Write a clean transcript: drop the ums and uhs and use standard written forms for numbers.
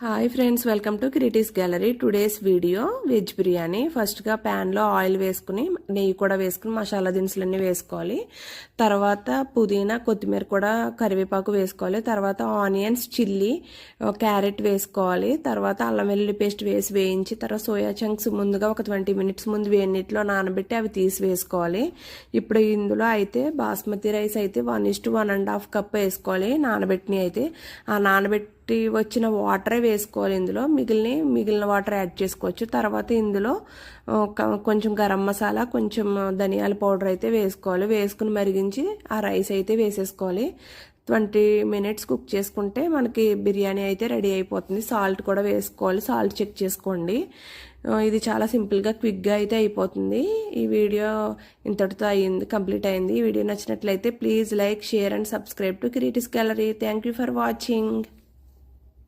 Hi friends, welcome to creatives gallery. Today's video veg biryani. ఫస్ట్గా ప్యాన్లో oil వేసుకుని నెయ్యి కూడా వేసుకుని మసాలా దినుసులన్నీ వేసుకోవాలి. తర్వాత పుదీనా, కొత్తిమీర కూడా, కరివేపాకు వేసుకోవాలి. తర్వాత ఆనియన్స్, చిల్లీ, క్యారెట్ వేసుకోవాలి. తర్వాత అల్లం వెల్లుల్లి పేస్ట్ వేసి వేయించి తర్వాత సోయా చంక్స్ ముందుగా ఒక 20 మినిట్స్ ముందు వేడినీటిలో నానబెట్టి అవి తీసి వేసుకోవాలి. ఇప్పుడు ఇందులో అయితే బాస్మతి రైస్ అయితే 1:1.5 కప్ వేసుకోవాలి. నానబెట్టినవి అయితే ఆ నానబెట్టి వచ్చిన వాటరే వేసుకోవాలి. ఇందులో మిగిలిన వాటర్ యాడ్ చేసుకోవచ్చు. తర్వాత ఇందులో కొంచెం గరం మసాలా, కొంచెం ధనియాల పౌడర్ అయితే వేసుకోవాలి. వేసుకుని మరిగించి ఆ రైస్ అయితే వేసేసుకోవాలి. 20 మినిట్స్ కుక్ చేసుకుంటే మనకి బిర్యానీ అయితే రెడీ అయిపోతుంది. సాల్ట్ కూడా వేసుకోవాలి, సాల్ట్ చెక్ చేసుకోండి. ఇది చాలా సింపుల్గా క్విక్గా అయితే అయిపోతుంది. ఈ వీడియో ఇంతటితో కంప్లీట్ అయింది. ఈ వీడియో నచ్చినట్లయితే please like, share and subscribe to creatives gallery. Thank you for watching.